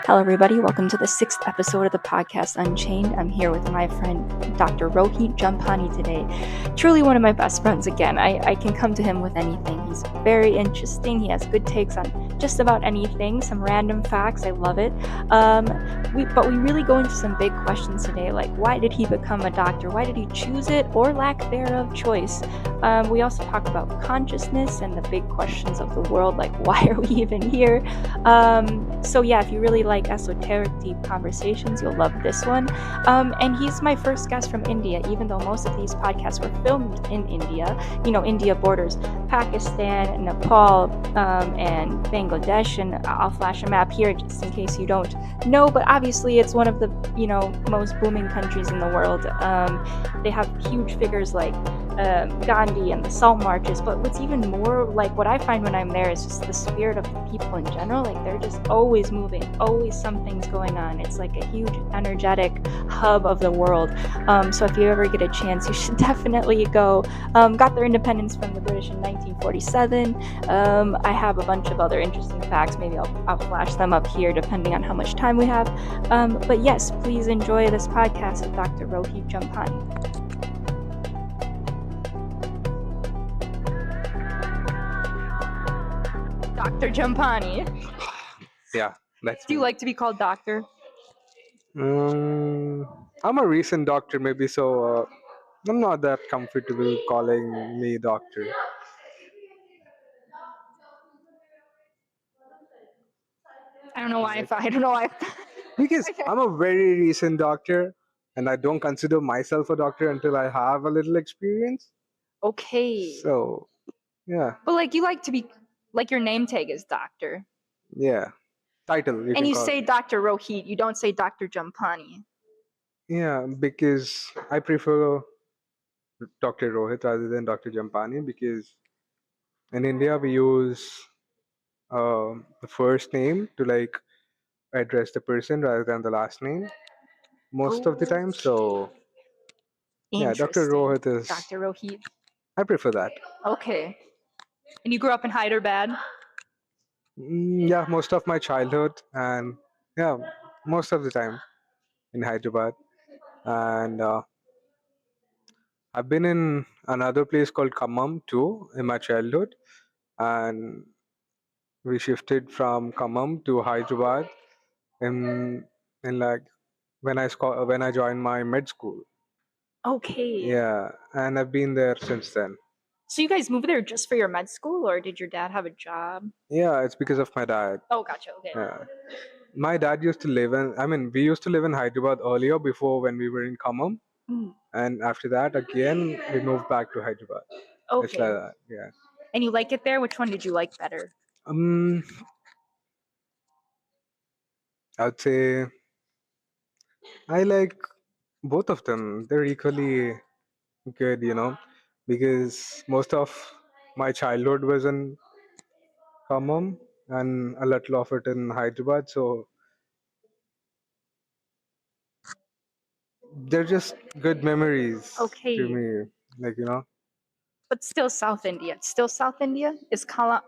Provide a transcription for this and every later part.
Hello, everybody. Welcome to the 6th episode of the podcast Unchained. I'm here with my friend Dr. Rohith Jampani today. Truly one of my best friends again. I can come to him with anything. He's very interesting. He has good takes on just about anything, some random facts. I love it. But we really go into some big questions today, like why did he become a doctor? Why did he choose it or lack thereof choice? We also talk about consciousness and the big questions of the world, like why are we even here? So yeah, if you really like esoteric, deep conversations, you'll love this one. And he's my first guest from India, even though most of these podcasts were filmed in India. You know, India borders Pakistan, Nepal, and Bangladesh. And I'll flash a map here just in case you don't know. But obviously, it's one of the most booming countries in the world. They have huge figures like Gandhi and the salt marches, but what's even more like what I find when I'm there is just the spirit of the people in general. Like they're just always moving, always something's going on. It's like a huge energetic hub of the world. So if you ever get a chance, you should definitely go. Got their independence from the British in 1947. I have a bunch of other interesting facts. Maybe I'll flash them up here depending on how much time we have. But yes, please enjoy this podcast with Dr. Rohith Jampani. Dr. Jampani. Yeah, that's Do you me. like to be called doctor? I'm a recent doctor, maybe, so I'm not that comfortable calling me doctor. I don't know why. I don't know why. Because I'm a very recent doctor, and I don't consider myself a doctor until I have a little experience. Okay. So, yeah, But like you like to be like your name tag is doctor. yeah. Title, you And can you call say it. Dr. Rohith, you don't say Dr. Jampani. Yeah, because I prefer Dr. Rohit rather than Dr. Jampani, because in India we use the first name to like address the person rather than the last name most of the time. So yeah, Dr. Interesting. Rohit is. Dr. Rohith. I prefer that. Okay. And you grew up in Hyderabad? Yeah, most of my childhood and yeah, most of the time in Hyderabad, and I've been in another place called Khammam too in my childhood, and we shifted from Khammam to Hyderabad in like when I joined my med school. Okay. Yeah, and I've been there since then. So you guys moved there just for your med school or did your dad have a job? Yeah, it's because of my dad. Oh, gotcha. Okay. Yeah. My dad used to live in, I mean, we used to live in Hyderabad earlier before when we were in Khammam. Mm, And after that, again, we moved back to Hyderabad. It's like okay. that, yeah. And you like it there? Which one did you like better? Um, I would say I like both of them. They're equally good, because most of my childhood was in Khammam and a little of it in Hyderabad. So they're just good memories to Okay. me. Like, But still South India. Still South India? Is Khammam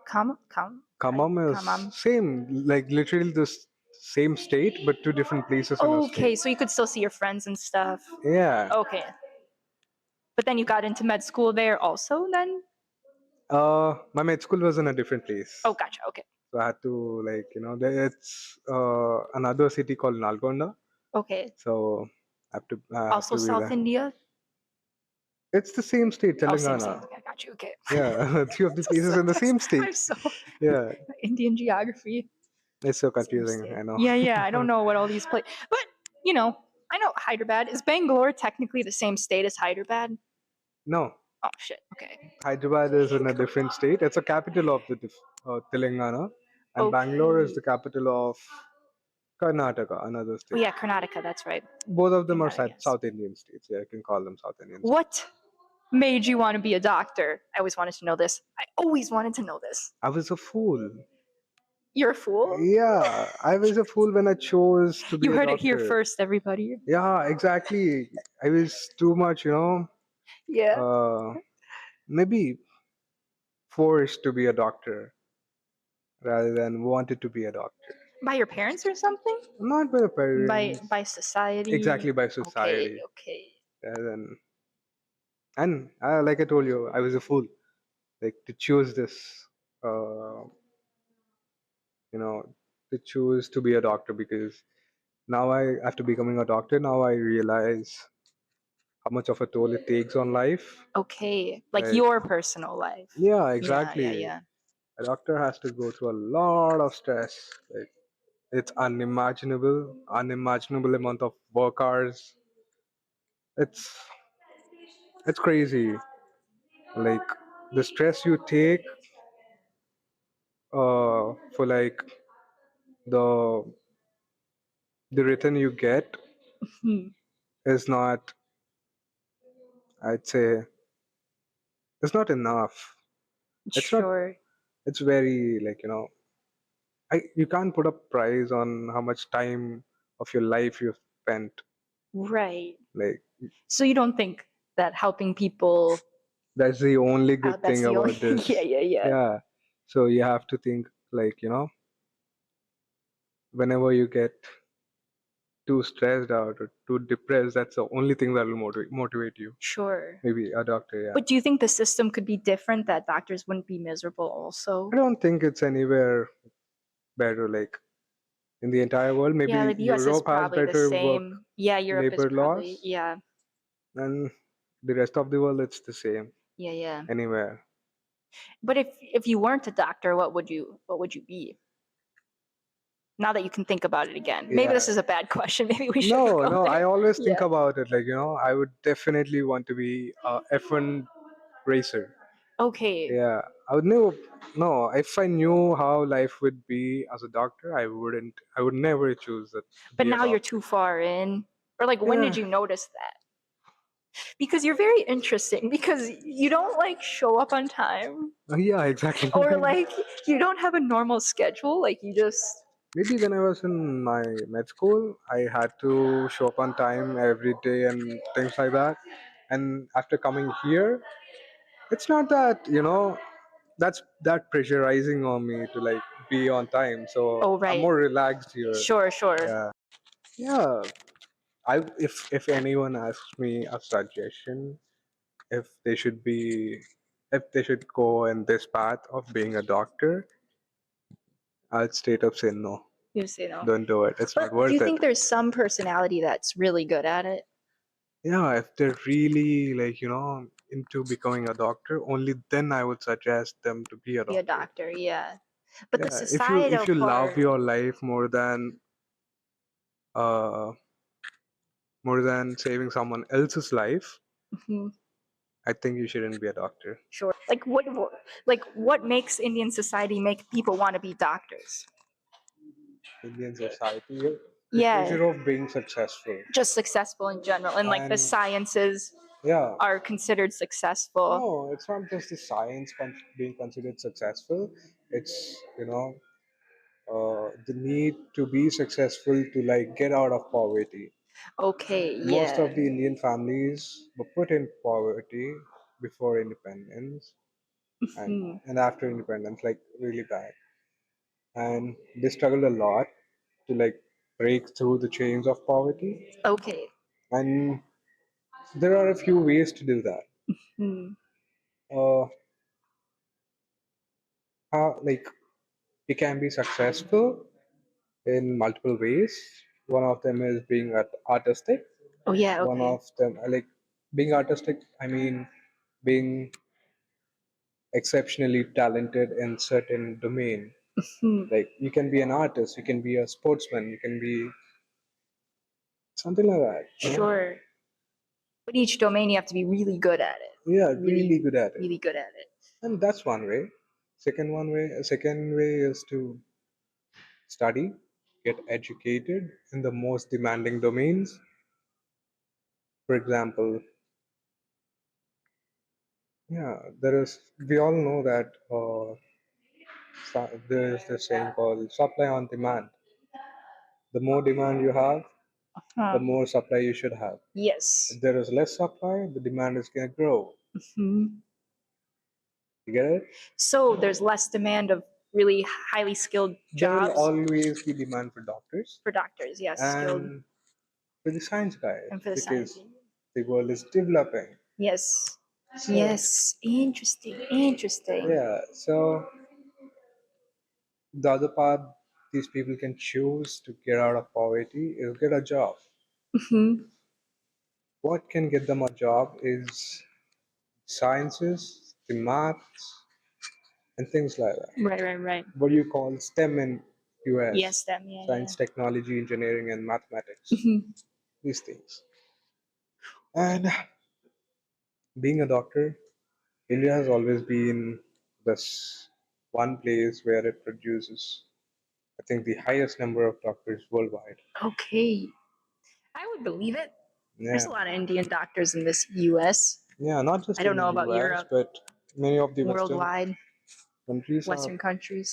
is Kamam? same, like literally the same state, but two different places in a Okay, state. so you could still see your friends and stuff. Yeah. Okay. But then you got into med school there also then? My med school was in a different place. Oh, gotcha. Okay. So I had to like, it's another city called Nalgonda. Okay. So I have Also to be South there. India? It's the same state, Oh, same, same. Telangana. Okay, I got you. Okay. Yeah, three of the places in the same state. I'm so Yeah, Indian geography. it's so Same confusing. state. I know. Yeah. I don't know what all these places. But I know Hyderabad. Is Bangalore technically the same state as Hyderabad? No, Oh shit. Okay. Hyderabad is in a different state. It's a capital of the Telangana, and Bangalore is Okay. the capital of Karnataka, another Oh state. yeah, Karnataka. That's right. Both of them are Karnataka. Yes. South Indian states. Yeah, I can call them South Indian states. What made you want to be a doctor? I always wanted to know this. I always wanted to know this. I was a fool. You're a fool. Yeah, I was a fool when I chose to be You a heard it here doctor. first, everybody. Yeah, exactly. I was too much, Yeah. maybe forced to be a doctor rather than wanted to be a doctor. By your parents or something? Not by the By parents, by society? exactly by Okay, society. okay. And like I told you, I was a fool, like to choose this, uh, you know, to choose to be a doctor because now after becoming a doctor, now I realize how much of a toll it takes on life. Okay. Like Like, your personal life. yeah, Yeah, yeah, exactly. yeah. A doctor has to go through a lot of stress. Like, it's unimaginable amount of work hours. It's it's crazy. Like the stress you take for like the the return you get Hmm. is not, I'd say, it's not enough. It's not. Sure. It's very like you can't put a price on how much time of your life you've spent. Right. Like So you don't think that helping people that's the only out, good that's thing the only about yeah, this. yeah, yeah. Yeah. So you have to think like whenever you get too stressed out or too depressed, that's the only thing that will motivate you. Sure. Maybe a doctor. Yeah. But do you think the system could be different that doctors wouldn't be miserable I also? don't think it's anywhere better. Like in the entire world, Yeah, maybe the US is Europe has probably the better work same. Yeah, Europe is labor probably, laws, yeah. and the rest of the world it's the same Yeah, yeah. anywhere. But if you weren't a doctor, what would you be? Now that you can think about it again. Maybe this Yeah. is a bad question. Maybe we shouldn't No, go no. I there. always think Yeah. about it. Like I would definitely want to be a F1 racer. Okay. Yeah, I would never. No, if I knew how life would be as a doctor, I wouldn't. I would never choose that to But be a now you're doctor. too far in. Or like when did Yeah, you notice that? Because you're very interesting because you don't like show up on time yeah, exactly. or like you don't have a normal schedule, like you just Maybe when I was in my med school, I had to show up on time every day and things like that. And after coming here, it's not that that's that pressurizing on me to like be on time. So oh I'm right. more relaxed here. Sure, sure. Yeah, yeah. I if anyone asks me a suggestion, if they should be if they should go in this path of being a doctor, I'd straight up say no. You say no. Don't do it. It's not But do you worth it. think there's some personality that's really good at it? Yeah, if they're really like, into becoming a doctor, only then I would suggest them to be a Be a doctor. doctor, yeah. But the Yeah, if societal you love part, your life uh more than saving someone else's life, mhm, I think you shouldn't be a doctor. sure. Like what makes Indian society make people want to be doctors? Indian society, the Yeah, pressure of being successful. just successful in general, and like the And sciences yeah, are considered successful. no, it's not just the science being considered successful. It's, the need to be successful to like get out of poverty. Okay, Most of yeah. the Indian families were put in poverty before independence Hmm. and after independence, like really bad. And they struggled a lot to like break through the chains of poverty. Okay. And there are a few ways to do that. Hmm. Uh, how like you can be successful in multiple ways. One of them is being artistic. Oh yeah. One Okay. of them, like being artistic, I mean being exceptionally talented in certain domain. Hmm. Like you can be an artist, you can be a sportsman, you can be something like that. Sure. But each domain you have to be really good at it. Yeah, Really, really good at it. really good at it. And that's one way. Second way is to study, get educated in the most demanding domains. For example, yeah, we all know that there is this saying called supply on demand. The more demand you have, the Huh. more supply you should have. Yes. If there is less supply, the demand is going to grow. Hmm. You get it? So there's less demand of really highly skilled There will jobs always be demand for doctors for doctors. Yes, skilled, and for the science guys and for the science. because the world is developing. Yes. So Yes. Interesting. Interesting. yeah, so the other part these people can choose to get out of poverty is get a job. Hmm. What can get them a job is sciences, the maths, and things like that. Right. Right. Right. What you call STEM in Yes. US, Them. Yeah. Yeah. science, technology, engineering, and mathematics. Hmm. These things. And being a doctor, India has always been this one place where it produces, I think, the highest number of doctors worldwide. Okay. I would believe it. There's Yeah, a lot of Indian doctors in this U.S. yeah, not I just don't in the know about US, Europe, but many of the Western worldwide, countries have Western countries.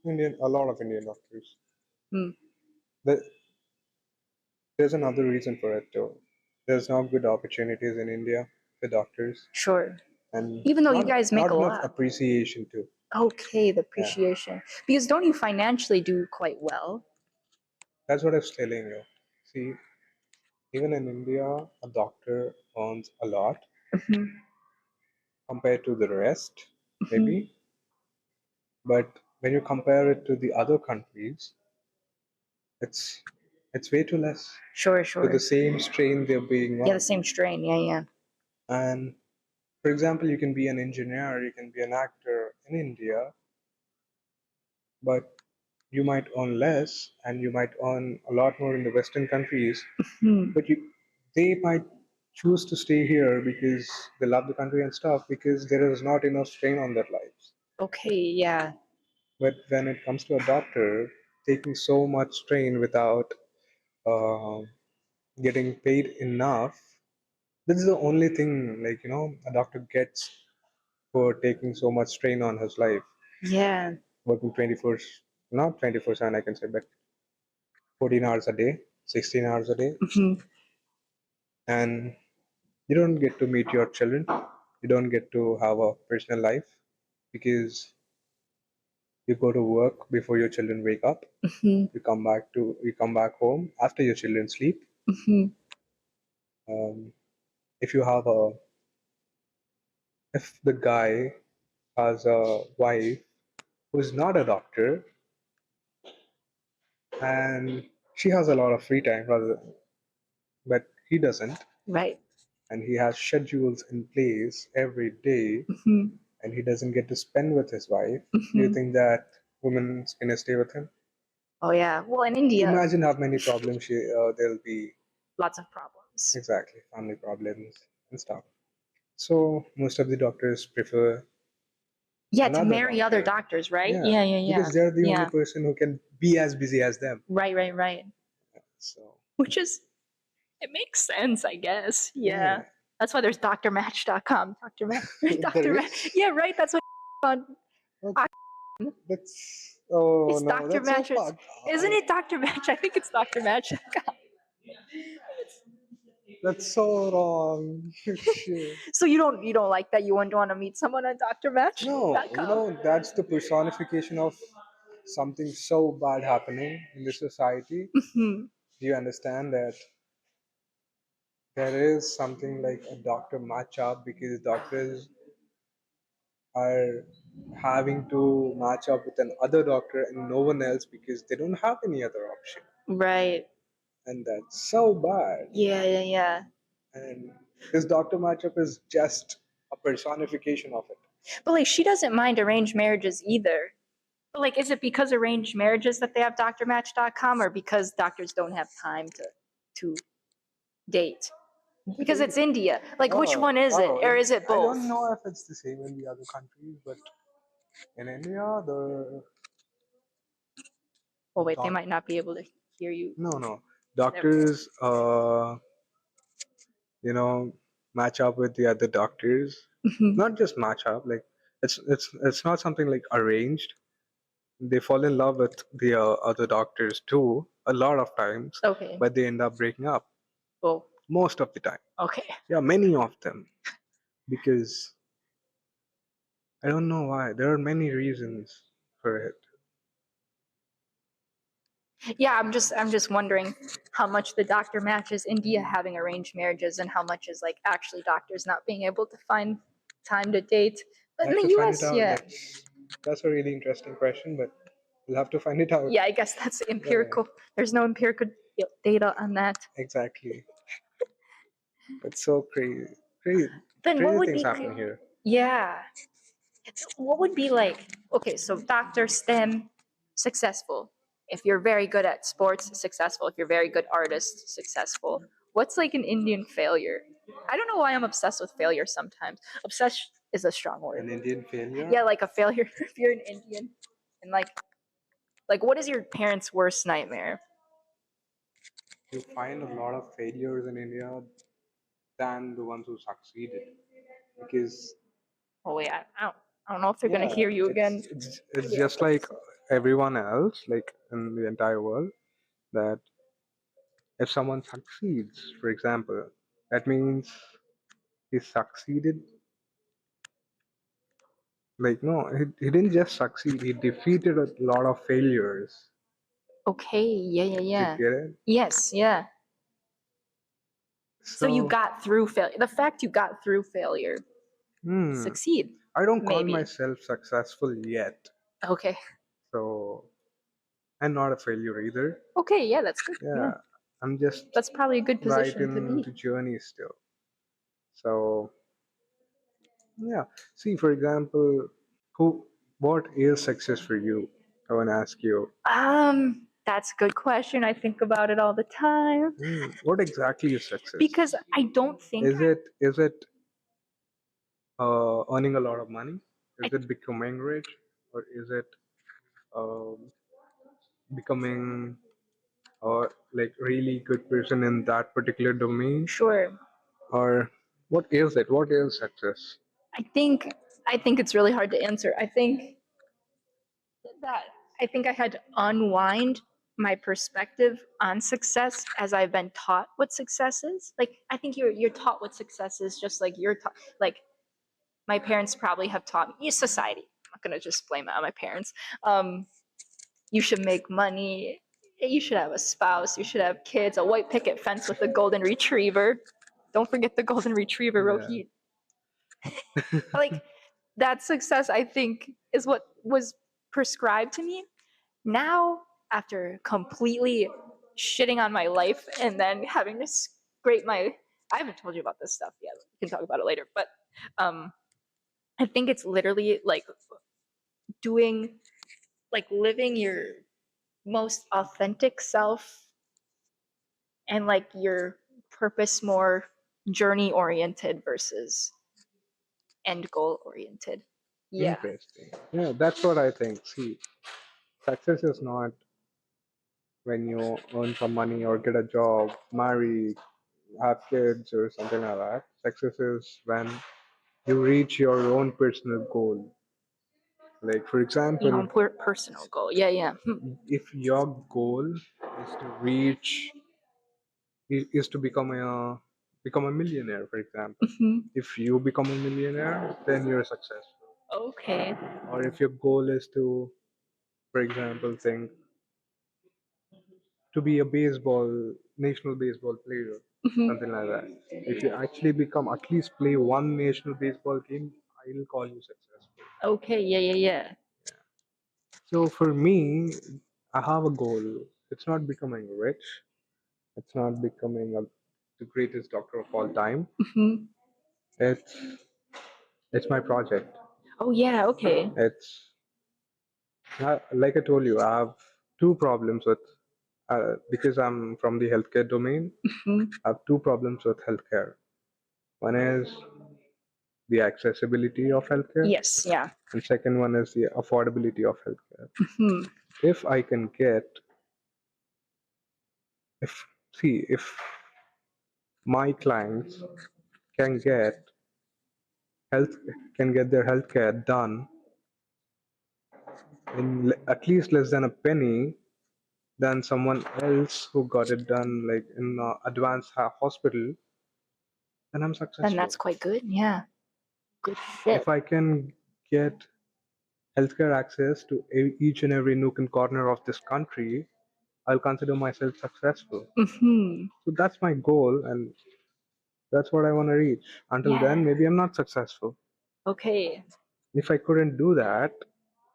A lot of Indian doctors. Hmm. There- There's another reason for it too. There's not good opportunities in India for doctors, Sure. and Even though you not guys make not a enough lot. appreciation too. Okay, the Yeah, appreciation. Because don't you financially do quite well? that's what I was telling you. See, even in India, a doctor earns a lot Hmm. compared to the rest, Hmm. maybe. But when you compare it to the other countries, it's it's way too less Sure, to the sure. same strain they're being Yeah, the on. same strain. Yeah, yeah. And for example, you can be an engineer, you can be an actor in India, but you might earn less and you might earn a lot more in the Western countries, Hmm. but they might choose to stay here because they love the country and stuff because there is not enough strain on their lives. Okay, yeah. But when it comes to a doctor taking so much strain without uh, getting paid enough, this is the only thing like a doctor gets for taking so much strain on his life, Yeah. working 24, not 24/7, I can say, but 14 hours a day, 16 hours a day, Hmm. and you don't get to meet your children. You don't get to have a personal life because you go to work before your children wake up. Hmm. You come back home after your children sleep. Hmm. Um, if you have a if the guy has a wife who's not a doctor and she has a lot of free time rather, but he doesn't, Right. and he has schedules in place every day Hmm. and he doesn't get to spend with his wife, do you Hmm. think that woman's gonna stay with him? Oh, yeah. Well, in India, Imagine how many problems there'll be. lots of problems. Exactly, family problems and stuff. So most of the doctors prefer Yeah, to another marry other doctor. doctors, right? Yeah, Yeah, yeah, yeah. because they're the only Yeah. person who can be as busy as them. Right, right, right. So Which is, it makes sense, I guess. Yeah. yeah, That's why there's drmatch.com. Dr. Match. there Dr. Match. is. Yeah, right. That's what on. Oh, that's oh It's no, Dr. that's so Match. fucked. Isn't it Dr. Match? I think it's drmatch.com. That's so wrong. Shit. So you don't like that? You wouldn't want to meet someone on No, drmatch.com? that's the personification of something so bad happening in the society. Hmm. Do you understand that there is something like a doctor match up because doctors are having to match up with another doctor and no one else because they don't have any other option, Right. and that's so bad. Yeah, yeah, yeah. And this doctor matchup is just a personification of it. But like, she doesn't mind arranged marriages either. But like, is it because arranged marriages that they have drmatch.com, or because doctors don't have time to date? Because it's India. Like, which one is it? Or is it I both? don't know if it's the same in the other countries, but in India, the Oh, wait, they doc might not be able to hear you. no no There we go. doctors you know match up with the other doctors. Mhm. Not just match up, like it's not something like arranged. They fall in love with the other doctors too a lot of times, Okay. but they end up breaking up Oh, most of the time. okay. Yeah, many of them, because I don't know why. There are many reasons for it. Yeah, I'm just wondering how much the doctor matches India having arranged marriages and how much is like actually doctors not being able to find time to date. But I in have the to find it US, out. yeah. That's a really interesting question, but we'll have to find it out. Yeah, I guess that's Yeah, empirical. There's no empirical data on that. exactly. It's so crazy. Crazy, Then what crazy would things be happen here. yeah. What would be like okay, so doctor STEM successful. If you're very good at sports, successful. If you're very good artist, successful. What's like an Indian failure? I don't know why I'm obsessed with failure sometimes. Obsessed is a strong word. An Indian failure. Yeah, like a failure if you're an Indian. And like what is your parents' worst nightmare? You find a lot of failures in India than the ones who succeeded, because Oh wait, I don't know if they're gonna yeah, hear you again. it's Yeah, just like everyone else, like in the entire world, that if someone succeeds, for example, that means he succeeded. Like no, he didn't just succeed. He defeated a lot of failures. okay, Do you yeah. get it? Yes, yeah. So you So, got through failure. The fact you got through failure, hmm, succeed, I don't call maybe. myself successful yet. Okay. So I'm not a failure either. Okay, yeah, that's good. Yeah. Yeah, I'm just That's probably a good right position to in be. the journey still. So yeah, see, for example, who, what is success for you? I want to ask you. That's a good question. I think about it all the time What exactly is success? because I don't think Is it earning a lot of money? I Is it becoming rich, or is it becoming like really good person in that particular domain? sure. Or what is it? What is success? I think I think it's really hard to answer. That I think I had to unwind my perspective on success as I've been taught what success is. Like I think you're taught what success is just like you're taught like my parents probably have taught me society. I'm not gonna just blame it on my parents. You should make money. You should have a spouse. You should have kids. A white picket fence with a golden retriever. Don't forget the golden retriever, Yeah. Rohith. Like that success, I think, is what was prescribed to me. Now, after completely shitting on my life and then having to scrape my, I haven't told you about this stuff yet. We can talk about it later. But um, I think it's literally like doing, like living your most authentic self and like your purpose more journey oriented versus end goal oriented. Yeah. Interesting. Yeah, that's what I think. See, success is not when you earn some money or get a job, marry, have kids, or something like that. Success is when you reach your own personal goal. Like, for Your own example, personal goal. Yeah, yeah. if your goal is to reach, is to become a millionaire, for example. Mhm. If you become a millionaire, then you're successful. Okay. Or if your goal is to, for example, think to be a national baseball player, Mhm. something like that. If you actually become at least play one national baseball game, I'll call you successful. Okay. Yeah, yeah, yeah. So for me, I have a goal. It's not becoming rich. It's not becoming the greatest doctor of all time. Mhm. It's it's my project. Oh yeah. Okay. It's like I told you, I have two problems with because I'm from the healthcare domain. Mhm. I have two problems with healthcare. One is the accessibility of healthcare, Yes. Yeah. and second one is the affordability of healthcare. Mhm. If I can get, if see, if my clients can get health, can get their healthcare done in at least less than a penny than someone else who got it done like in advanced hospital, then I'm Then that's successful. quite good. Yeah. Good If shit. I can get healthcare access to each and every nook and corner of this country, I'll consider myself successful. Mm-hmm. So that's my goal, and that's what I want to reach. Until then, Yeah. maybe I'm not successful. Okay. If I couldn't do that,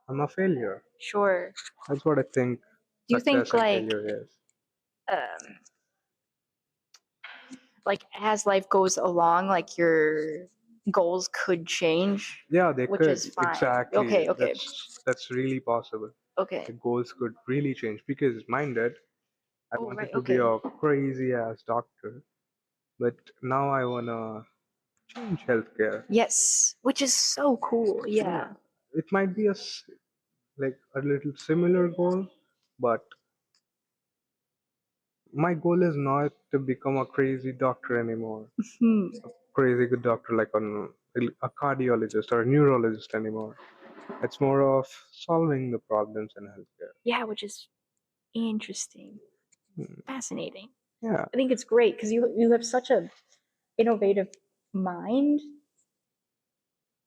I'm a failure. Sure. That's what I think Do you think success and failure is. um, like as life goes along, like your goals could change, Yeah, they which is could. fine. Exactly. Okay. Okay. That's really possible. The Okay. goals could really change because minded, I Oh, right. wanted to be Okay. a crazy ass doctor, but now I wanna change healthcare. Yes, which is so cool. Yeah, Yeah. it might be like a little similar goal, but my goal is not to become a crazy doctor anymore, Hmm. crazy good doctor like a cardiologist or a neurologist anymore. It's more of solving the problems in healthcare. Yeah, which is interesting, Hmm. fascinating. Yeah, I think it's great because you have such a innovative mind.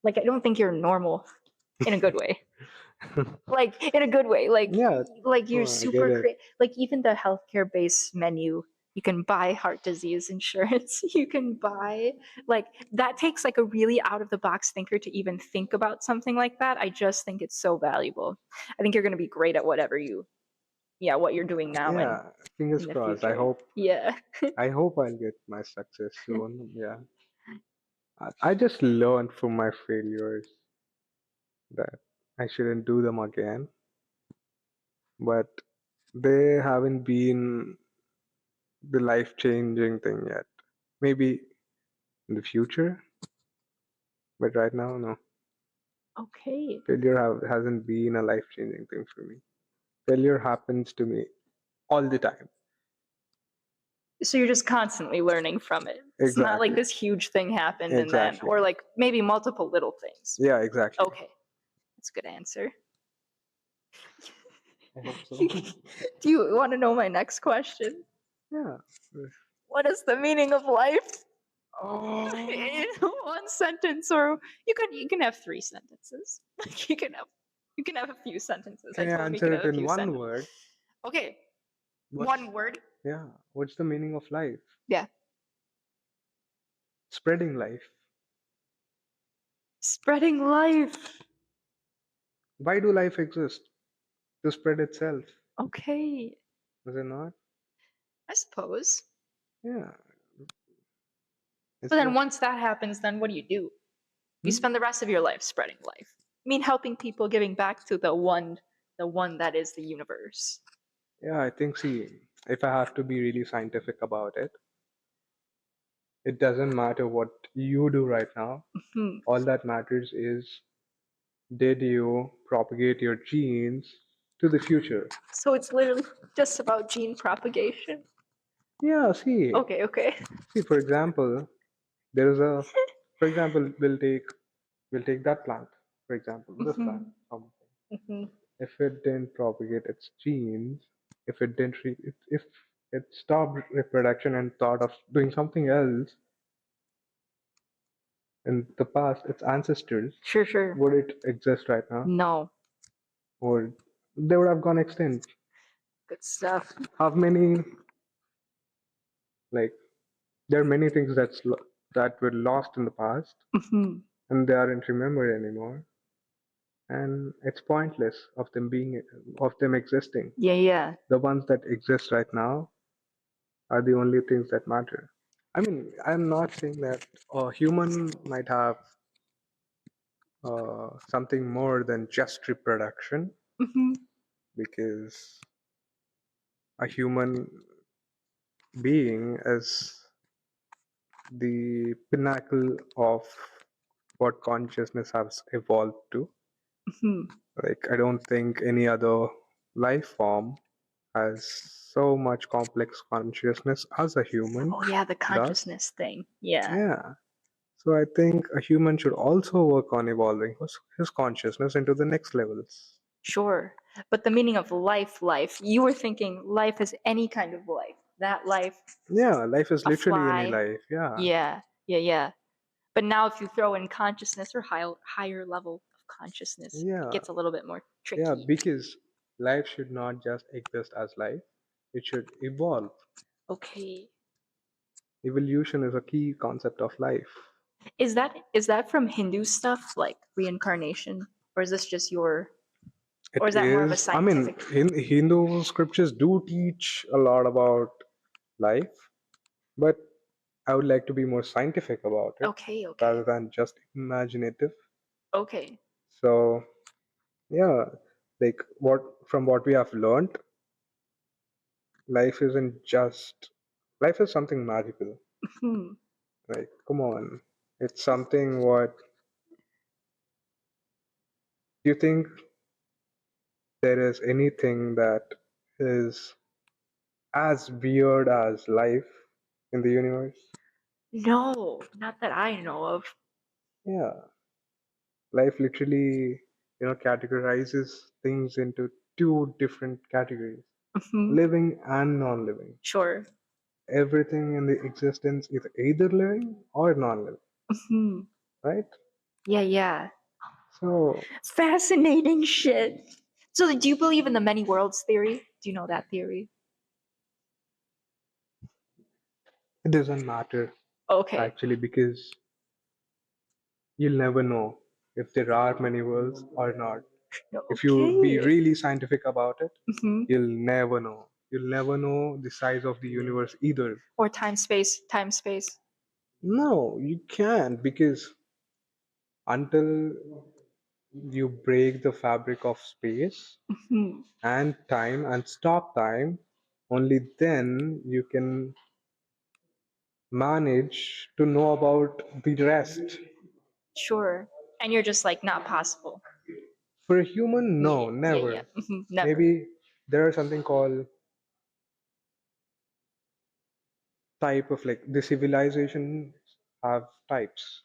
Like I don't think you're normal in a good way. Like in a good way. yeah, Like you're I get super it. like even the healthcare based menu. You can buy heart disease insurance. You can buy like that takes like a really out of the box thinker to even think about something like that. I just think it's so valuable. I think you're going to be great at whatever what you're doing now and Yeah, fingers in the crossed. I future. hope Yeah. I hope I'll get my success soon. Yeah, I just learned from my failures that I shouldn't do them again, but they haven't been the life-changing thing yet. Maybe in the future, but right now, no. Okay. Hasn't been a life-changing thing for me. Failure happens to me all the time. So you're just constantly learning from it. It's not like Exactly. this huge thing happened and then, Exactly. or like maybe multiple little things. Yeah, exactly. Okay, that's a good answer. I hope so. Do you want to know my next question? Yeah. What is the meaning of life? Oh. In one sentence, or you can have three sentences. You can have a few sentences. I Can I told him you answer can it have a in few one sentences. word? Okay, What's one word. yeah? What's the meaning of life? Yeah, Spreading life. spreading life. Why do life exist? To spread itself. Okay, Is it not? I suppose. Yeah. But It's then just. once that happens, then what do? You Hmm? spend the rest of your life spreading life. I mean, helping people, giving back to the one that is the universe. Yeah, I think. See, if I have to be really scientific about it, it doesn't matter what you do right now. Hmm. All that matters is did you propagate your genes to the future? So it's literally just about gene propagation. Yeah. See. Okay, okay. See. For example, there is a. For example, we'll take that plant. For example, this plant. Hmm. Hmm. If it didn't propagate its genes, if it didn't if it stopped reproduction and thought of doing something else in the past, its ancestors, Sure, sure. would it exist right now? No. Or they would have gone extinct. Good stuff. How many like there are many things that were lost in the past Hmm. and they aren't remembered anymore. And it's pointless of them existing. Yeah, yeah. The ones that exist right now are the only things that matter. I mean, I'm not saying that a human might have something more than just reproduction, Hmm. because a human being is the pinnacle of what consciousness has evolved to. Hmm. Like, I don't think any other life form has so much complex consciousness as a human Oh, yeah, the does. consciousness thing. Yeah, Yeah. So I think a human should also work on evolving his consciousness into the next levels. sure. But the meaning of life, you were thinking life is any kind of life. That life, Yeah, life is a literally any fly. life. Yeah. Yeah, yeah, yeah. But now if you throw in consciousness or higher level of consciousness, it Yeah. gets a little bit more Yeah, tricky. because life should not just exist as life. It should evolve. Okay. Evolution is a key concept of life. Is that from Hindu stuff like reincarnation, or is this just your, It or is that more of a is, I mean, scientific? Hindu scriptures do teach a lot about life, but I would like to be more scientific about it Okay, rather okay, than just imaginative. okay. So, yeah, like from what we have learned, life isn't just, life is something magical. Hmm. Like, come on. It's something what you think there is anything that is as weird as life in the universe? No, not that I know of. Yeah, life literally, categorizes things into two different categories, Hmm. living and non-living. Sure. Everything in the existence is either living or non-living, Hmm. right? Yeah, yeah. So Fascinating shit. So, do you believe in the many worlds theory? Do you know that theory? it doesn't matter Okay. actually, because you'll never know if there are many worlds or not. If you be Okay. really scientific about it, Hmm. you'll never know. You'll never know the size of the universe either. Or time space, time space. No, you can't, because until you break the fabric of space Hmm. and time and stop time, only then you can manage to know about the rest. Sure. And you're just like not possible. For a human, Yeah, no, yeah, yeah. never. Never. Maybe there are something called type of, like, the civilization have types,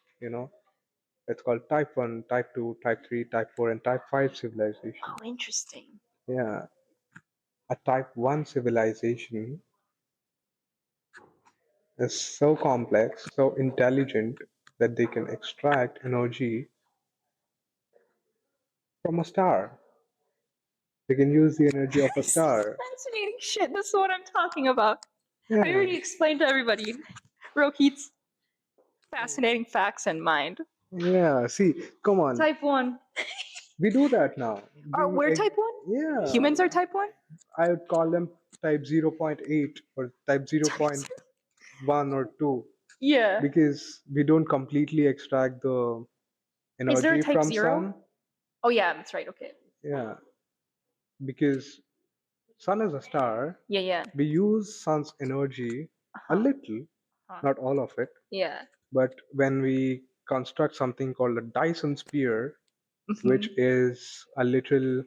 it's called type 1, type 2, type 3, type 4, and type 5 civilization. Oh, interesting. Yeah, a type 1 civilization is so complex, so intelligent, that they can extract energy from a star. They can use the energy of a This is star. fascinating shit. This is what I'm talking about. I Yeah, already explained to everybody Rohit's fascinating facts and mind. yeah. See, come on, Type 1. we do that now. We're type 1? Yeah, Humans are type 1? I would call them type 0.8 or type Type 0.1 or 2, Yeah. because we don't completely extract the Is there a energy type from 0? sun. Oh, yeah, that's right. Okay. Yeah, because sun is a star. Yeah, yeah. We use sun's energy a Uh-huh. little, Uh-huh. not all of it, Yeah. but when we construct something called a Dyson sphere, Hmm. which is a little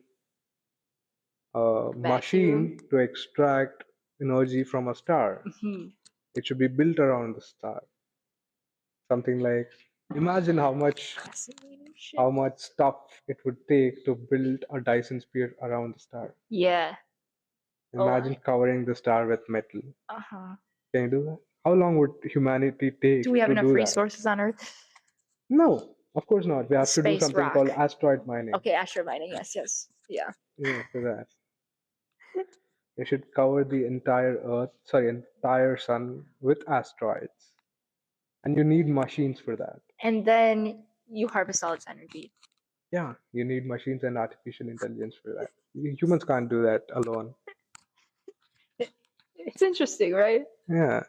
Vacuum. machine to extract energy from a star, Hmm. it should be built around the star. Something like, imagine Fascinating how shit. much stuff it would take to build a Dyson sphere around the star. Yeah. Oh, Imagine covering the star with metal. uh-huh. Can you do that? How long would humanity Do we take have to enough do that? resources on Earth? No, of course not. We have to do Space something rock. called asteroid mining. Okay, asteroid mining. Yes, yes. Yeah. Yeah, for that. They should cover the entire Earth, sorry, entire sun with asteroids. And you need machines for that. And then you harvest all its energy. Yeah, you need machines and artificial intelligence for that. Humans can't do that alone. It's interesting, right? Yeah,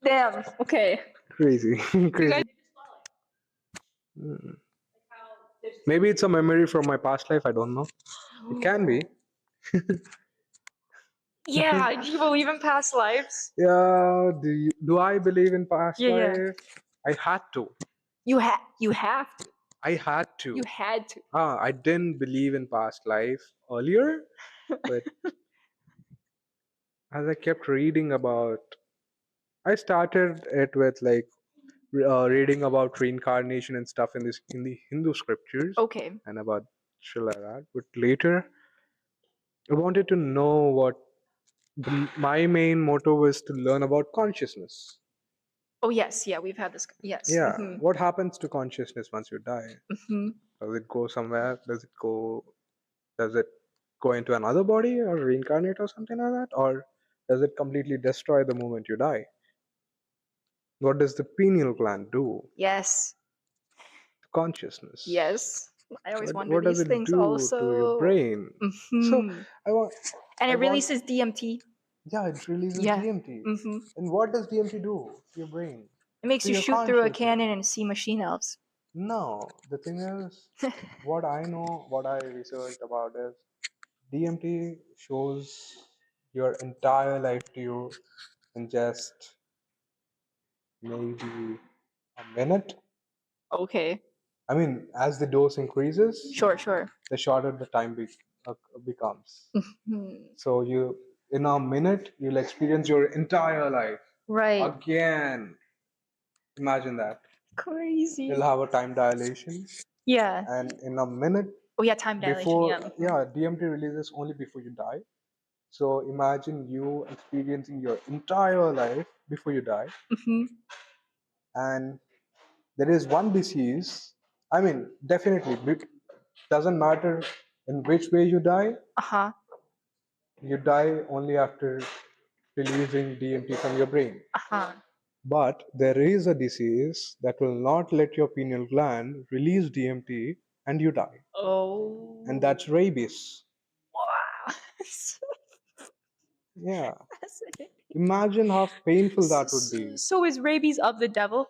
Damn. Okay. crazy, You guys. crazy. Mm. Maybe it's a memory from my past life. I don't know. It can be. Yeah. Do you believe in past lives? Yeah. Do I believe in past Yeah, yeah. life? I had to. You have to. I had You to. had to. I didn't believe in past life earlier, but as I kept reading about, I started it with, like, reading about reincarnation and stuff in the Hindu scriptures Okay. and about shit like that. But later, I wanted to know what my main motto was to learn about consciousness. Oh yes, yeah, we've had this. Yes. Yeah, Mm-hmm. what happens to consciousness once you die? Mm-hmm. Does it go somewhere? Does it go? Does it? go into another body or reincarnate or something like that? Or does it completely destroy the moment you die? What does the pineal gland do Yes. to consciousness? Yes. I always wonder What does these it things do to your also. brain? So Hmm. I want, And I it want, releases DMT. yeah, it releases Yeah. DMT. Hmm. And what does DMT do to your brain? It makes To you your shoot through a consciousness? cannon and see machine elves. No, the thing is, what I know, what I researched about is DMT shows your entire life to you in just maybe a minute. Okay. I mean, as the dose increases, Sure, sure. the shorter the time uh, becomes. Hmm. So you, in a minute, you'll experience your entire life Right. again. Imagine that. Crazy. You'll have a time dilation, Yeah. and in a minute Oh yeah, time dilation. before, Yeah. Mhm. yeah, DMT releases only before you die. So imagine you experiencing your entire life before you die, Mhm. and there is one disease. I mean, definitely, doesn't matter in which way you die. Uh huh. You die only after releasing DMT from your brain. Uh huh. But there is a disease that will not let your pineal gland release DMT and you die. And Oh. that's rabies. Wow. Yeah. Fascinating. Imagine how painful that would So, be. so is rabies of the devil?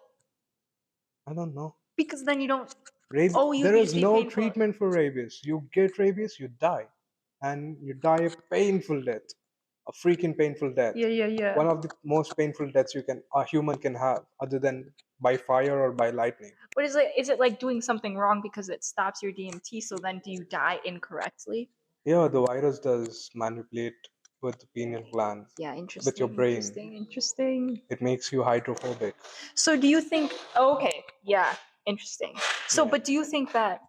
I don't know. Because then you don't. Oh, There you is just be no painful. treatment for rabies. You get rabies, you die. And you die a painful death. A freaking painful death. Yeah, yeah, yeah. One of the most painful deaths a human can have, other than by fire or by lightning. But is it like doing something wrong because it stops your DMT? So then do you die incorrectly? Yeah, the virus does manipulate with the pineal gland, Yeah, with your interesting, brain. interesting, interesting. It makes you hydrophobic. So do you think? Oh, okay, yeah, interesting. So, Yeah. but do you think that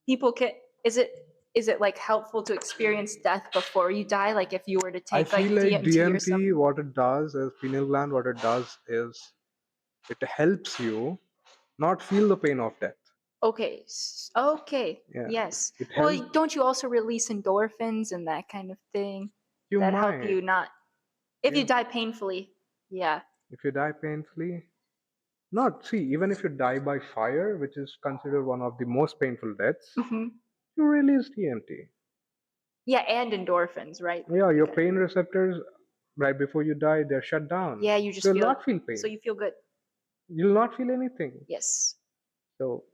people can? Is it is it like helpful to experience death before you die? Like if you were to I take feel like like DMT or DMT, something? what it does is pineal gland, what it does is it helps you not feel the pain of death. Okay. Okay. Yeah. Yes. It helps Well, don't you also release endorphins and that kind of thing you that help might. you not if you Yeah. die painfully? Yeah. If you die painfully, not see, even if you die by fire, which is considered one of the most painful deaths, Hmm. you release DMT. Yeah, and endorphins, right? Yeah, You your got- pain receptors right before you die, they're shut down. Yeah, you So just you'll feel not feel so pain. you feel good. You'll not feel anything. Yes. So,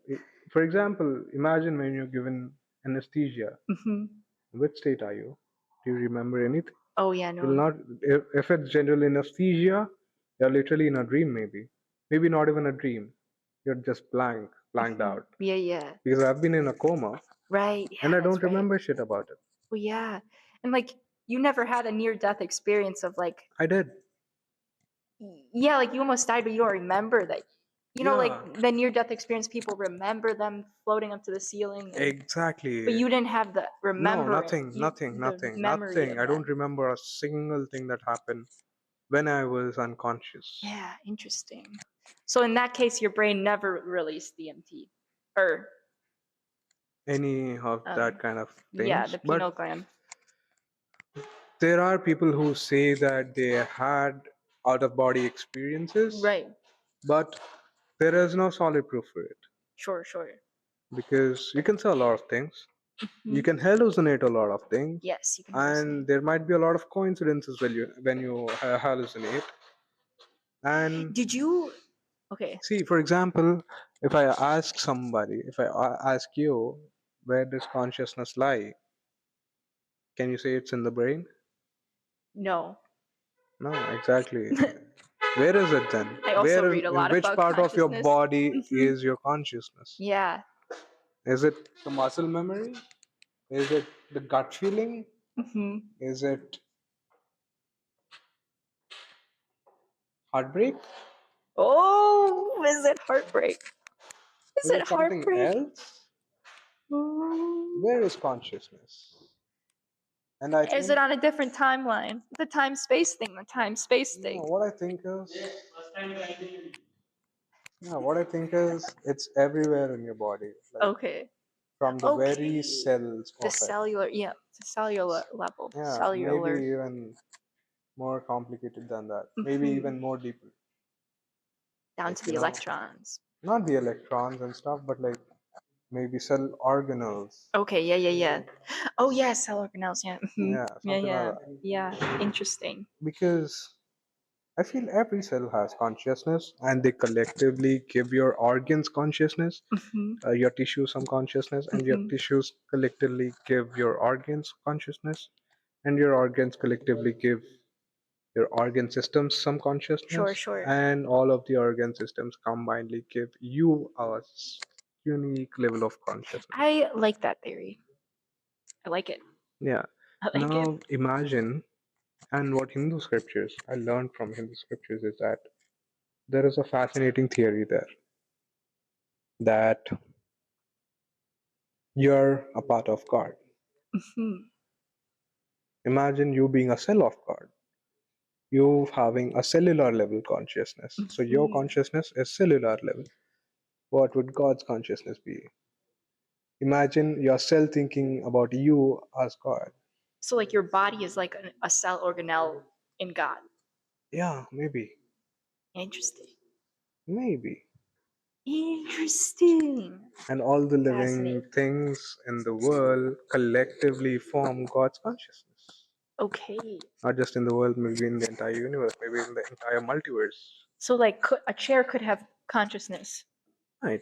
for example, imagine when you're given anesthesia. Hmm. In which state are you? Do you remember anything? Oh yeah, You'll no. not. If it's general anesthesia, you're literally in a dream. Maybe not even a dream. You're just blanked Mhm. out. Yeah, yeah. Because I've been in a coma Right. and Yeah, I that's don't right. remember shit about it. Well, yeah. And like you never had a near death experience of like I did. yeah, like you almost died but you don't remember that. You know, Yeah. like the near death experience people remember them floating up to the ceiling and but Exactly. you didn't have the No, remembering nothing, you nothing, the nothing, memory nothing. of I that. don't remember a single thing that happened when I was unconscious. Yeah, interesting. So in that case your brain never released DMT or Any of that kind of yeah, things. the pineal But gland. there are people who say that they had out of body experiences, Right. but there is no solid proof for it Sure, sure. because you can say a lot of things. You Mhm. can hallucinate a lot of things, Yes, you can and hallucinate. there might be a lot of coincidences when you hallucinate. And Did you okay. see, for example, if I ask somebody, if I ask you, where does consciousness lie? Can you say it's in the brain? No. No, exactly. Where is it then? I also read a In lot which about part of your consciousness. body Hmm. is your consciousness? Yeah. Is it the muscle memory? Is it the gut feeling? Hmm. Is it heartbreak? Oh, is it heartbreak? Is Is it it something heartbreak? else? Mm. Where is consciousness? And I Is it think, on a different timeline? The time space thing, the time space no, thing. what I think is, yeah, what I think is, it's everywhere in your body. Like, Okay. from the very Okay. cells The of it. cellular, yeah, the cellular level. Yeah, maybe Cellular. even more complicated than that. Maybe Mhm. even more deeper. Down Like, to the electrons. not the electrons and stuff, but like maybe cell organelles. Okay, yeah, yeah, yeah. Oh yeah, cell organelles, yeah. Mhm. Yeah, Yeah, something yeah. like that. Yeah, interesting. Because I feel every cell has consciousness and they collectively give your organs consciousness, Mhm. your tissues some consciousness, and your Mhm. tissues collectively give your organs consciousness, and your organs collectively give your organ systems some Sure, consciousness, sure. and all of the organ systems combinedly give you a unique level of consciousness. I like that theory. I like it. Yeah. I like it. Now imagine, and what Hindu scriptures I learned from Hindu scriptures is that there is a fascinating theory there that you're a part of God. Mhm. Imagine you being a cell of God, you having a cellular level consciousness. So your Mhm. consciousness is cellular level. What would God's consciousness be? Imagine your cell thinking about you as God. So like your body is like a cell organelle in God. Yeah, maybe. Interesting. Maybe. Interesting. And all the living Fascinating. things in the world collectively form God's consciousness. Okay. Not just in the world, maybe in the entire universe, maybe in the entire multiverse. So like a chair could have consciousness. Right.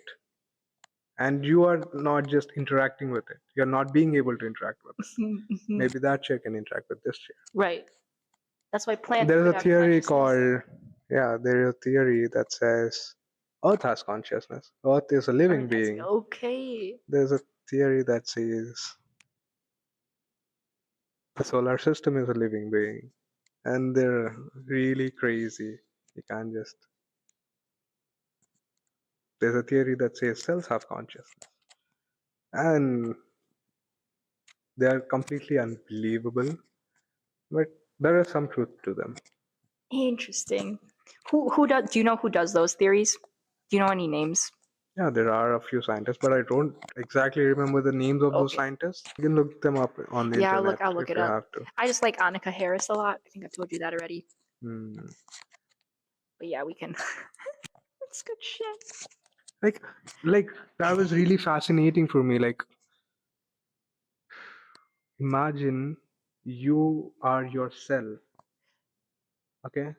And you are not just interacting with it. You're not being able to interact with it. Mhm, mhm. Maybe that chair can interact with this chair. Right. That's why plants There's could a have theory consciousness. called, yeah, there is a theory that says Earth has consciousness. Earth is a living Earth has being. okay. There's a theory that says the solar system is a living being. And they're really crazy. You can't just. There's a theory that says cells have consciousness. And they're completely unbelievable, but there is some truth to them. Interesting. Who does? Do you know who does those theories? Do you know any names? Yeah, there are a few scientists, but I don't exactly remember the names of those Okay. scientists. You can look them up on the Yeah, internet I'll look if it you up. have to. I just like Annika Harris a lot. I think I've told you that already. Hmm. But yeah, we can. That's good shit. Like, that was really fascinating for me. Like, imagine you are yourself. Okay,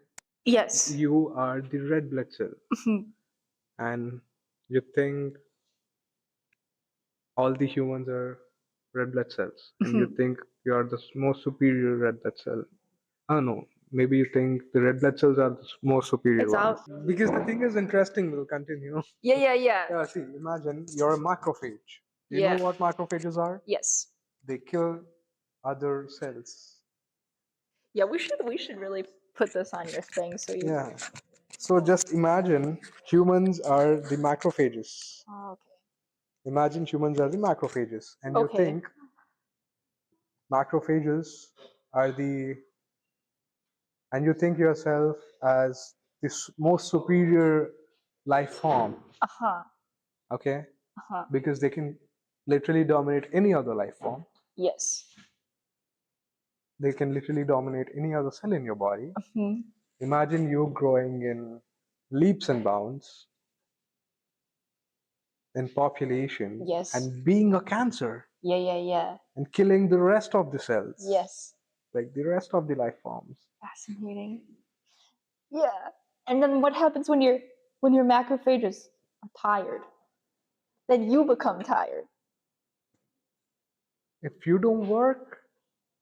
Yes. you are the red blood cell, Mhm, and you think all the humans are red blood cells, and you mhm. think you are the most superior red blood cell. Oh no, maybe you think the red blood cells are the more superior It's ones. out. Because the thing is interesting, we'll continue. Yeah, yeah, yeah. Yeah, see, imagine you're a macrophage. Do you know Yeah. what macrophages are? Yes. They kill other cells. Yeah, we should really put this on your thing so you. Yeah. So just imagine humans are the macrophages. Oh, okay. Imagine humans are the macrophages, and you Okay. think macrophages are the, and you think yourself as this most superior life form, Uh huh. okay? Uh huh. Because they can literally dominate any other life form. Yes. They can literally dominate any other cell in your body. Hmm. Imagine you growing in leaps and bounds in population Yes. and being a cancer Yeah, yeah, yeah. and killing the rest of the cells, Yes. like the rest of the life forms. Fascinating. Yeah. And then what happens when your macrophages are tired? Then you become tired. If you don't work,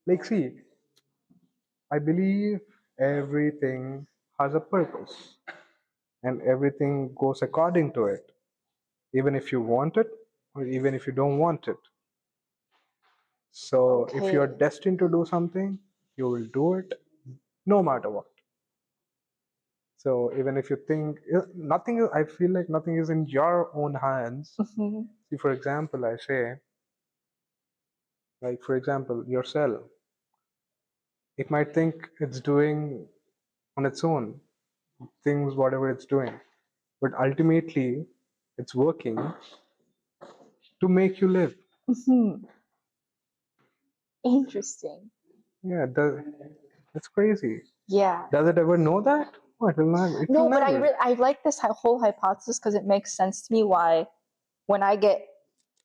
like, see, I believe everything has a purpose and everything goes according to it, even if you want it or even if you don't want it. So if you're Okay. destined to do something, you will do it no matter what. So even if you think nothing, I feel like nothing is in your own hands. Hmm. See, for example, I say, like, for example, your cell, it might think it's doing on its own things, whatever it's doing, but ultimately it's working to make you live. Mhm. Interesting. Yeah, it's crazy. Yeah. Does it ever know that? Oh, it will never. It will No, but never. I like this whole hypothesis because it makes sense to me why when I get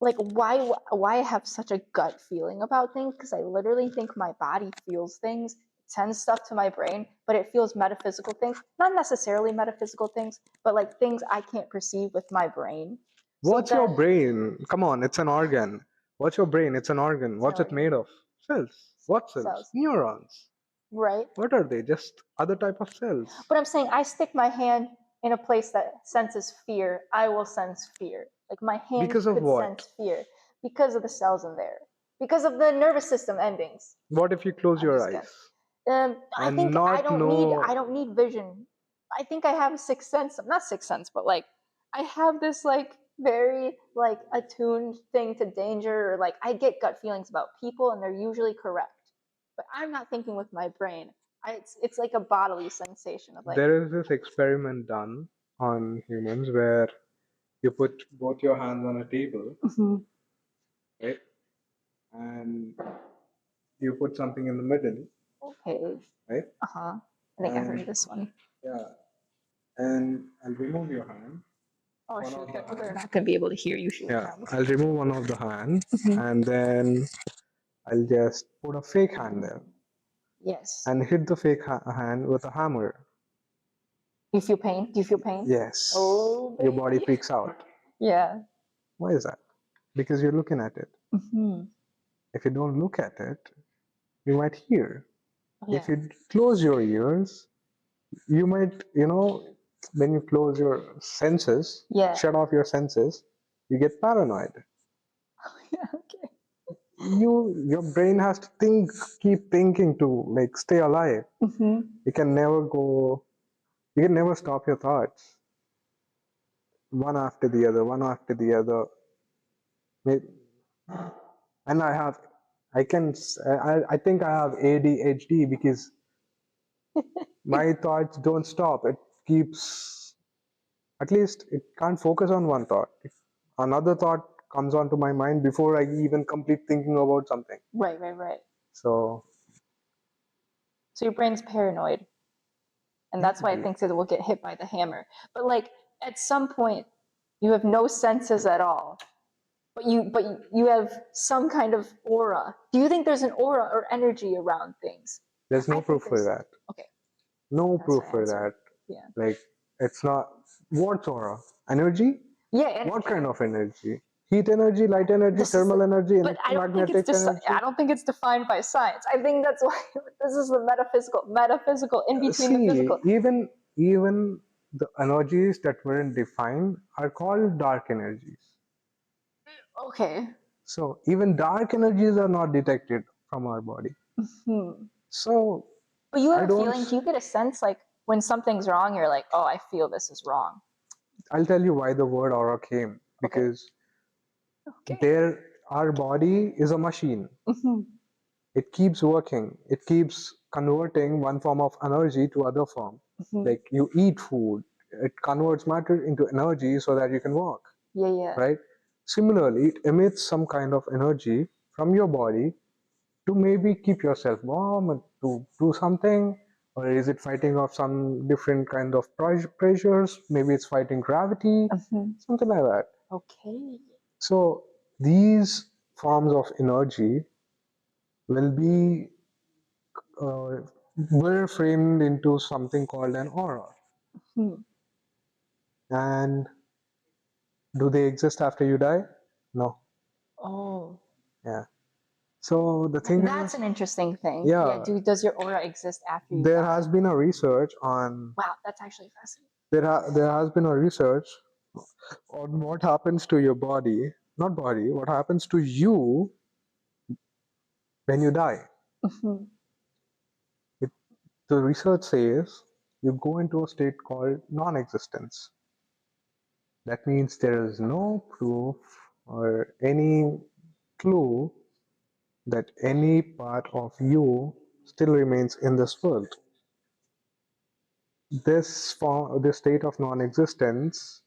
like why I have such a gut feeling about things because I literally think my body feels things, sends stuff to my brain, but it feels metaphysical things, not necessarily metaphysical things, but like things I can't perceive with my brain. So What's your then brain? Come on, it's an organ. What's your brain? It's an organ. it's an What's it organ. made of? Cells. What cells? Cells, Neurons. right? What are they? Just other type of cells. But I'm saying I stick my hand in a place that senses fear, I will sense fear. Like my hand Because of could what? sense fear because of the cells in there, because of the nervous system endings. What if you close I'm your just kidding. eyes I and think not I know? don't need vision. I think I have a sixth sense. Not sixth sense, but like I have this like very like attuned thing to danger, or like I get gut feelings about people, and they're usually correct. But I'm not thinking with my brain. It's like a bodily sensation of like, There is this experiment done on humans where you put both your hands on a table, mhm, right? And you put something in the middle, okay, right? uh-huh. I think I've heard of And this one. yeah, and I'll remove your hand, Oh one shoot, of the they're hand. not gonna be able to hear you shoot Yeah, hands. I'll remove one of the hand, Mhm. and then I'll just put a fake hand there Yes. and hit the fake hand with a hammer. Do you feel pain? Do you feel pain? Yes, Oh your body baby. freaks out. Yeah. Why is that? Because you're looking at it. Hmm. If you don't look at it, you might hear. If Yeah. you close your ears, you might, when you close your senses, Yeah. shut off your senses, you get paranoid. Yeah. Okay. Your brain has to keep thinking to like stay alive. Hmm. You can never go, you can never stop your thoughts, one after the other, one after the other. And I think I have ADHD because my thoughts don't stop. It keeps, at least it can't focus on one thought. If another thought comes onto my mind before I even complete thinking about something. Right. Right. Right. So So your brain's paranoid, and that's why it maybe thinks it will get hit by the hammer. But like at some point, you have no senses at all. But you have some kind of aura. Do you think there's an aura or energy around things? there's I no think proof for there's. that. Okay, No that's proof my for answer. that. Yeah. Like, it's not. What's aura? Energy? Yeah, What energy. kind of energy? Heat energy, light energy, This is, thermal energy, but I don't think it's electromagnetic energy? I don't think it's defined by science. I think that's why this is the metaphysical in between the See, physical. even the energies that weren't defined are called dark energies. Okay. So even dark energies are not detected from our body. Hmm. So But you have I a don't. feeling. Do you get a sense like when something's wrong, you're like, oh, I feel this is wrong. I'll tell you why the word aura came, Okay. because Okay. our body is a machine. Hmm. It keeps working. It keeps converting one form of energy to other form. Hmm. Like you eat food, it converts matter into energy so that you can walk, Yeah. Yeah. right? Similarly, it emits some kind of energy from your body to maybe keep yourself warm and to do something, or is it fighting off some different kind of pressures? Maybe it's fighting gravity, Hmm. something like that. Okay. So these forms of energy will be were framed into something called an aura. Hmm. And do they exist after you die? No. Oh, Yeah. So the thing that's is, an interesting thing. Yeah. yeah, Does your aura exist after you there die? has been a research on Wow, that's actually fascinating. there has been a research on what happens to your body, not body, what happens to you when you die. Hmm. It, the research says you go into a state called non-existence. That means there is no proof or any clue that any part of you still remains in this world. This state of non-existence,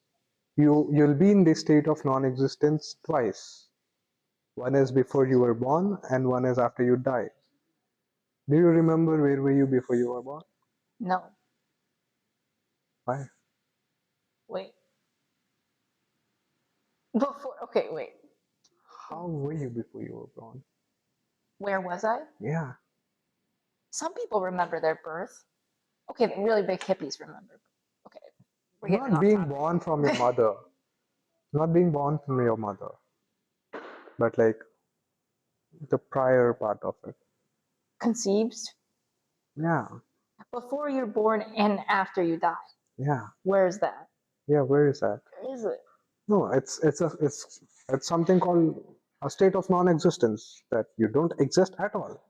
you'll be in this state of non-existence twice. One is before you were born, and one is after you die. Do you remember where were you before you were born? No. Why? Wait. Before. Okay. Wait. How were you before you were born? Where was I? Yeah. Some people remember their birth. Okay, the really big hippies remember. Okay, we're getting Not off being topic. born from your mother. Not being born from your mother. But like the prior part of it. Conceived Yeah. before you're born and after you die. Yeah. Where's that? Yeah. Where is that? Where is it? No, it's something called a state of non-existence, that you don't exist at all.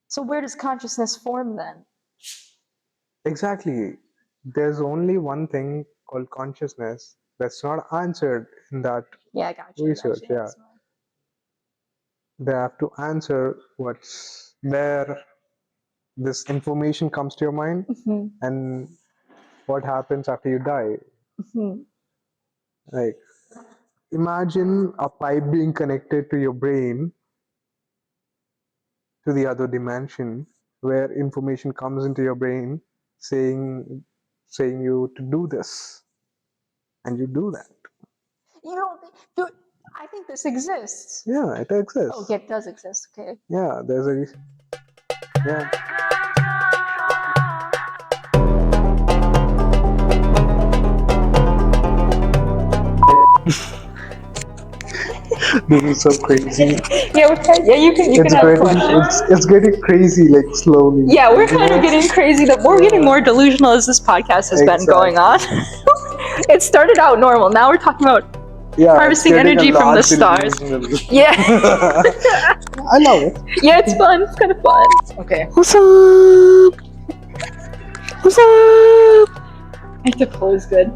So where does consciousness form then? Exactly. There's only one thing called consciousness that's not answered in that Yeah, I got you. research. Yeah. That's fine. They have to answer what's where this information comes to your mind and what happens after you die. Like, imagine a pipe being connected to your brain to the other dimension, where information comes into your brain saying you to do this, and you do that. You don't think you? I think this exists. Yeah, it exists. Oh, yeah, it does exist. Okay. Yeah, there's a yeah. This is so crazy. Yeah, you can It's have getting questions. it's getting crazy, like slowly. Yeah, we're kind of getting crazy. We're getting more delusional as this podcast has been going on. It started out normal. Now we're talking about harvesting energy from the stars. Yeah. I love it. Yeah, it's fun. It's kind of fun. Okay. What's up? What's up? I have to close good.